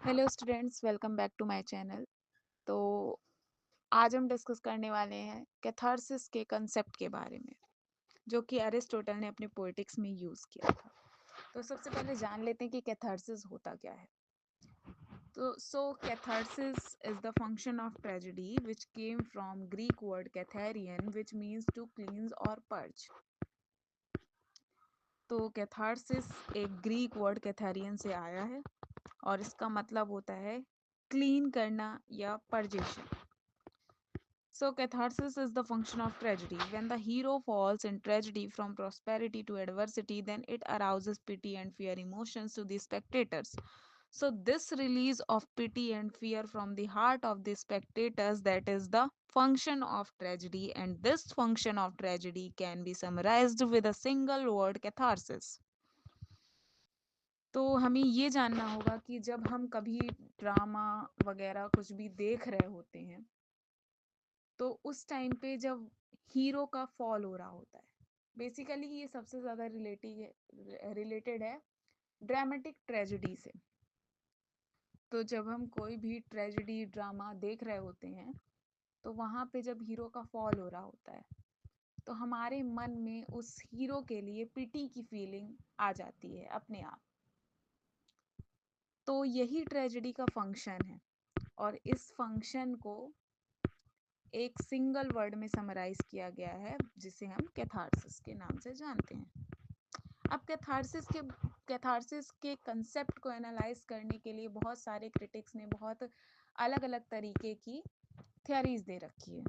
Hello students, welcome back to my channel. तो आज हम डिस्कस करने वाले हैं कैथारसिस के कंसेप्ट के बारे में, जो कि अरिस्टोटल ने अपने पोएटिक्स में यूज़ किया था। तो सबसे पहले जान लेते हैं कि कैथारसिस होता क्या है। तो catharsis is the function of tragedy which came from Greek word kathairein which means to cleanse और पर्च। तो कैथारसिस एक ग्रीक वर्ड कैथेरियन से आया है और इसका मतलब होता है क्लीन करना या पर्जेशन। So, catharsis is the function of tragedy. When the hero falls in tragedy from prosperity to adversity, then it arouses pity and fear emotions to the spectators. So, this release of pity and fear from the heart of the spectators, that is the function of tragedy, and this function of tragedy can be summarized with a single word catharsis. तो हमें ये जानना होगा कि जब हम कभी drama वगैरह कुछ भी देख रहे होते हैं, तो उस टाइम पे जब हीरो का फॉल हो रहा होता है, बेसिकली ये सबसे ज़्यादा रिलेटेड है ड्रामेटिक ट्रेजेडी से। तो जब हम कोई भी ट्रेजेडी ड्रामा देख रहे होते हैं, तो वहाँ पे जब हीरो का फॉल हो रहा होता है, तो हमारे मन में उस हीरो के लिए पिटी की फीलिंग आ जाती है अपने आप। तो यही ट्रेजेडी का फंक्शन है और इस फंक्शन को एक सिंगल वर्ड में समराइज किया गया है, जिसे हम कैथारसिस के नाम से जानते हैं। अब कैथारसिस के कंसेप्ट को एनालाइज करने के लिए बहुत सारे क्रिटिक्स ने बहुत अलग अलग तरीके की थ्योरीज दे रखी है।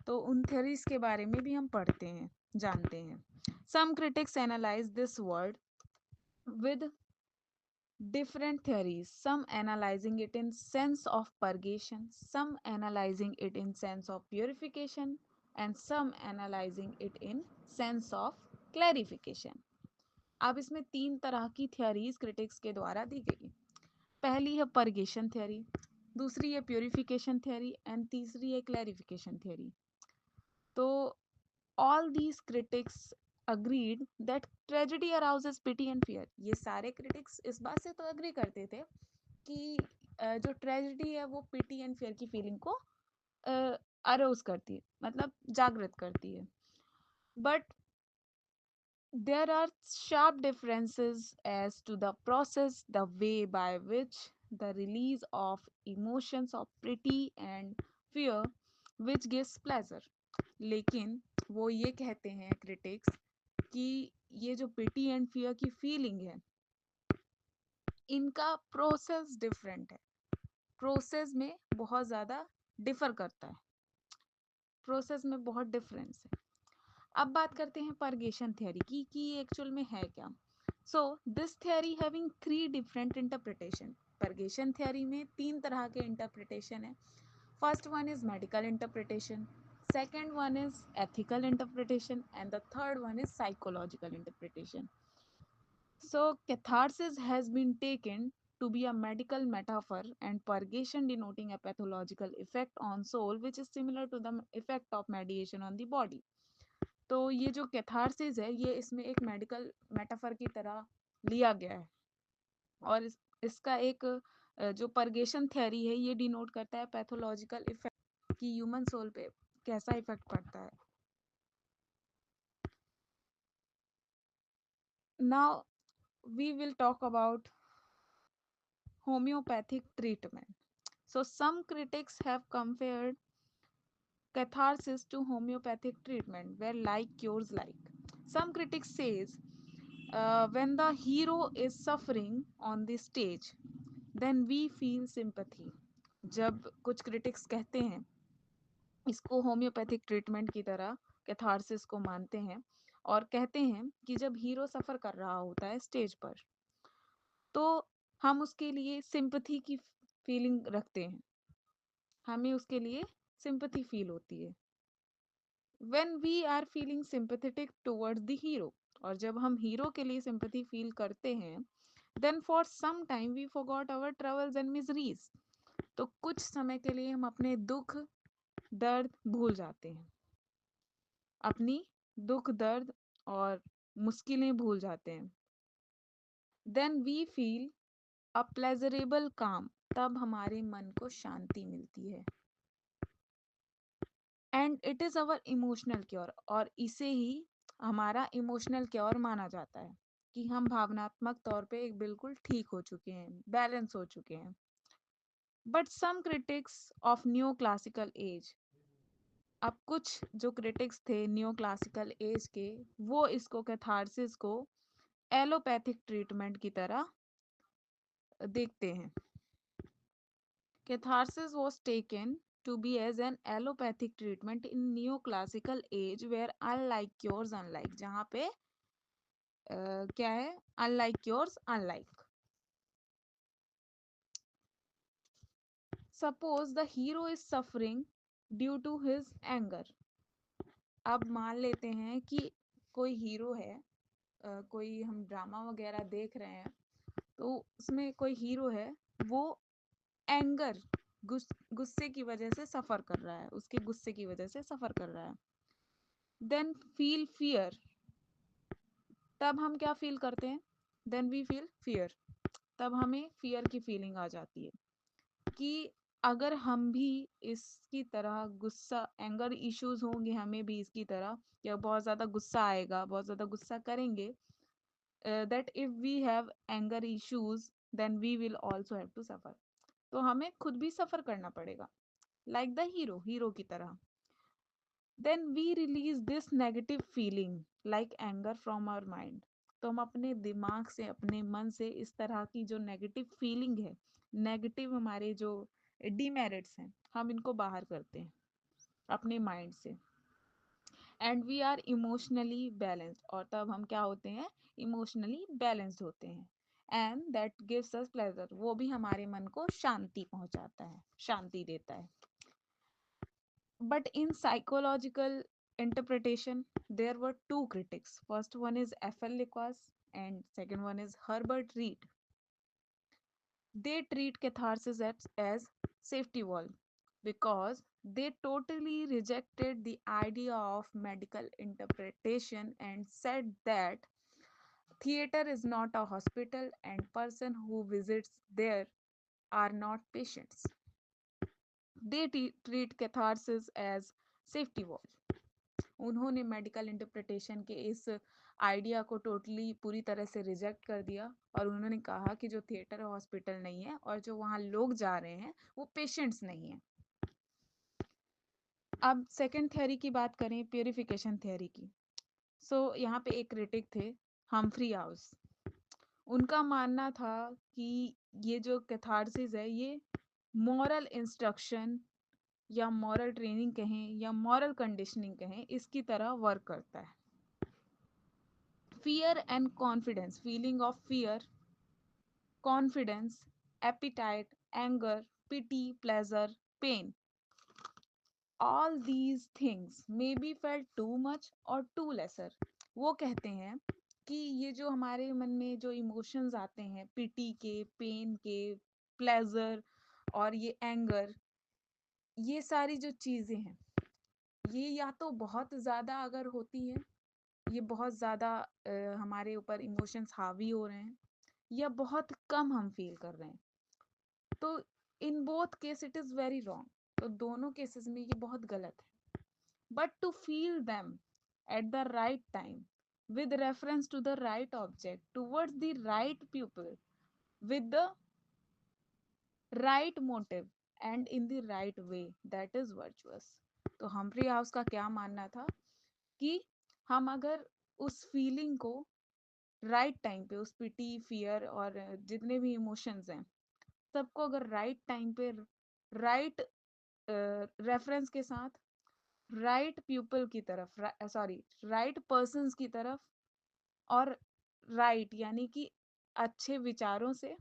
तो उन थ्योरीज के बारे में भी हम पढ़ते हैं, जानते हैं। Some critics analyse this word with different theories, some analyzing it in sense of purgation, some analyzing it in sense of purification, and some analyzing it in sense of clarification. अब इसमें तीन तरह की थ्योरीज क्रिटिक्स के द्वारा दी गई। पहली है परगेशन थ्योरी, दूसरी है प्योरिफिकेशन थ्योरी एंड तीसरी है क्लैरिफिकेशन थ्योरी। तो all these critics agreed that tragedy arouses pity and fear. ये सारे क्रिटिक्स इस बात से तो अग्री करते थे कि जो ट्रेजेडी है वो पिटी एंड फियर की फीलिंग को अरोज करती है, मतलब जागृत करती है। But there are sharp differences as to the process, the way by which the release of emotions of pity and fear which gives pleasure। लेकिन वो ये कहते हैं क्रिटिक्स कि ये जो पिटी एंड फियर की फीलिंग है, इनका प्रोसेस डिफरेंट है। प्रोसेस में बहुत ज़्यादा डिफर करता है, प्रोसेस में बहुत डिफरेंस है। अब बात करते हैं परगेशन थ्योरी की कि ये एक्चुअल में है क्या। So this theory having three different interpretation. Purgation theory में तीन तरह के इंटरप्रिटेशन है। First one is medical interpretation, second one is ethical interpretation, and the third one is psychological interpretation. So catharsis has been taken to be a medical metaphor and purgation denoting a pathological effect on soul which is similar to the effect of mediation on the body. तो ये जो catharsis है, ये इसमें एक medical metaphor की तरह लिया गया है और इसका एक जो परगेशन थ्योरी है, ये डिनोट करता है पैथोलॉजिकल इफेक्ट कि ह्यूमन सोल पे कैसा इफेक्ट पड़ता है। Now we will talk about homeopathic treatment. So some critics have compared catharsis to homeopathic treatment where like cures like. Some critics says when the hero is suffering on the stage then we feel sympathy। जब कुछ critics कहते हैं इसको homeopathic treatment की तरह catharsis को मानते हैं और कहते हैं कि जब हीरो सफ़र कर रहा होता है स्टेज पर, तो हम उसके लिए सिंपथी की फीलिंग रखते हैं, हमें उसके लिए सिंपथी फील होती है। When we are feeling sympathetic towards the hero, और जब हम हीरो के लिए सिंपथी फील करते हैं, then for some time we forgot our troubles and miseries. तो कुछ समय के लिए हम अपने दुख दर्द भूल जाते हैं, अपनी दुख दर्द और मुश्किलें भूल जाते हैं। Then we feel a pleasurable calm, तब हमारे मन को शांति मिलती है। And it is our emotional cure, और इसे ही हमारा इमोशनल क्योर माना जाता है कि हम भावनात्मक तौर पे एक बिल्कुल ठीक हो चुके हैं, बैलेंस हो चुके हैं। But some critics of new classical age, अब कुछ जो क्रिटिक्स थे न्यू क्लासिकल एज के, वो इसको कैथारसिस को एलोपैथिक ट्रीटमेंट की तरह देखते हैं। Catharsis was taken to be as an allopathic treatment in neoclassical age where unlike cures unlike, जहाँ पे क्या है, unlike cures unlike. Suppose the hero is suffering due to his anger. अब मान लेते हैं कि कोई हीरो है, कोई हम ड्रामा वगैरह देख रहे हैं, तो उसमें कोई हीरो है, वो एंगर, गुस्से की वजह से सफर कर रहा है, उसके गुस्से की वजह से सफर कर रहा है। देन फील फियर, तब हम क्या फील करते हैं, देन वी फील फियर, तब हमें फियर की फीलिंग आ जाती है कि अगर हम भी इसकी तरह गुस्सा, एंगर इश्यूज होंगे हमें भी इसकी तरह, या बहुत ज़्यादा गुस्सा आएगा, बहुत ज़्यादा गुस्सा करेंगे, that if we have anger issues then we will also have to suffer, तो हमें खुद भी सफर करना पड़ेगा, लाइक द हीरो की तरह। Then we release this negative feeling like anger from our mind, तो हम अपने दिमाग से, अपने मन से इस तरह की जो नेगेटिव फीलिंग है, नेगेटिव हमारे जो डीमेरिट्स हैं, हम इनको बाहर करते हैं अपने माइंड से। And we are emotionally balanced, और तब हम क्या होते हैं, इमोशनली बैलेंस्ड होते हैं। And that gives us pleasure, वो भी हमारे मन को शांति पहुंचाता है, शांति देता है। But in psychological interpretation, there were two critics. First one is F.L. Liquas and second one is Herbert Reed. They treat catharsis as safety valve because they totally rejected the idea of medical interpretation and said that theater is not a hospital and person who visits there are not patients. They treat catharsis as safety valve. उन्होंने medical interpretation के इस idea को totally पूरी तरह से reject कर दिया, और उन्होंने कहा कि जो थिएटर हॉस्पिटल नहीं है और जो वहाँ लोग जा रहे हैं वो पेशेंट्स नहीं है। अब सेकंड थ्योरी की बात करें, प्यूरिफिकेशन थ्योरी की। यहाँ पे एक क्रिटिक थे, हम्फ्री हाउस। उनका मानना था कि ये जो कैथारसिस है, ये मॉरल इंस्ट्रक्शन या मॉरल ट्रेनिंग कहें या मॉरल कंडीशनिंग कहें, इसकी तरह वर्क करता है। Fear and confidence, feeling of fear, confidence, appetite, anger, pity, pleasure, pain. All these things may be felt too much or too lesser. वो कहते हैं कि ये जो हमारे मन में जो इमोशंस आते हैं, पिटी के, पेन के, प्लेजर और ये एंगर, ये सारी जो चीज़ें हैं, ये या तो बहुत ज़्यादा अगर होती हैं, ये बहुत ज़्यादा हमारे ऊपर इमोशंस हावी हो रहे हैं, या बहुत कम हम फील कर रहे हैं, तो in both case it is very wrong. तो दोनों केसेस में ये बहुत गलत है। But to feel them at the right time with reference to the right object towards the right people with the right motive and in the right way, that is virtuous. तो Humphry house का क्या मानना था कि हम अगर उस feeling को राइट टाइम पे, उस पिटी, फियर और जितने भी इमोशंस हैं, सबको अगर राइट टाइम पे, राइट रेफरेंस के साथ, राइट पीपल की तरफ, सॉरी राइट पर्सन्स की तरफ, और राइट यानी कि अच्छे विचारों से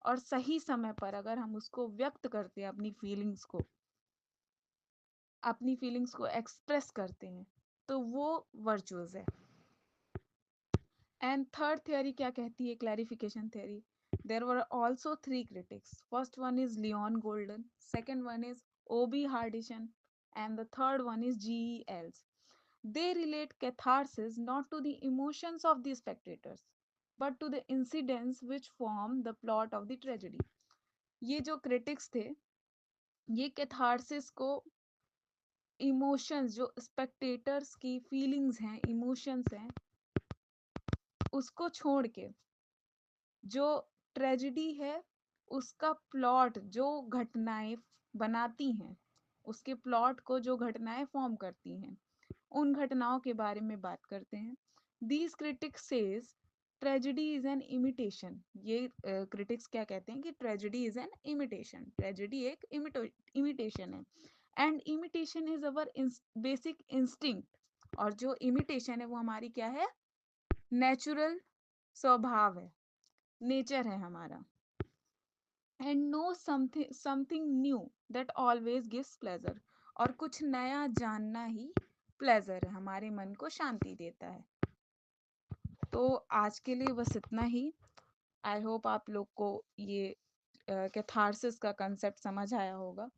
और सही समय पर अगर हम उसको व्यक्त करते हैं, अपनी फीलिंग्स को एक्सप्रेस करते हैं, तो वो वर्चुअस है। एंड थर्ड थ्योरी क्या कहती है, clarification theory. There were also three critics. First one is Leon Golden, second one is O B Hardison, and the third one is GELs. They relate catharsis not to the emotions of the spectators but to the incidents which form the plot of the tragedy. ये जो critics थे, ये catharsis को emotions, जो spectators की feelings हैं, emotions हैं, उसको छोड़ के जो ट्रेजेडी है उसका प्लॉट, जो घटनाएं बनाती हैं, उसके प्लॉट को जो घटनाएं फॉर्म करती हैं, उन घटनाओं के बारे में बात करते हैं. These critics says tragedy is an imitation. ये क्रिटिक्स क्या कहते हैं कि tragedy is an imitation, tragedy एक इमिटेशन है. And imitation is our basic instinct. और जो इमिटेशन है वो हमारी क्या है? नेचुरल स्वभाव है, नेचर है हमारा. And know something knew that always gives pleasure. और कुछ नया जानना ही प्लेजर है, हमारे मन को शांति देता है. तो आज के लिए बस इतना ही. आई होप आप लोग को ये कैथारसिस का कंसेप्ट समझ आया होगा.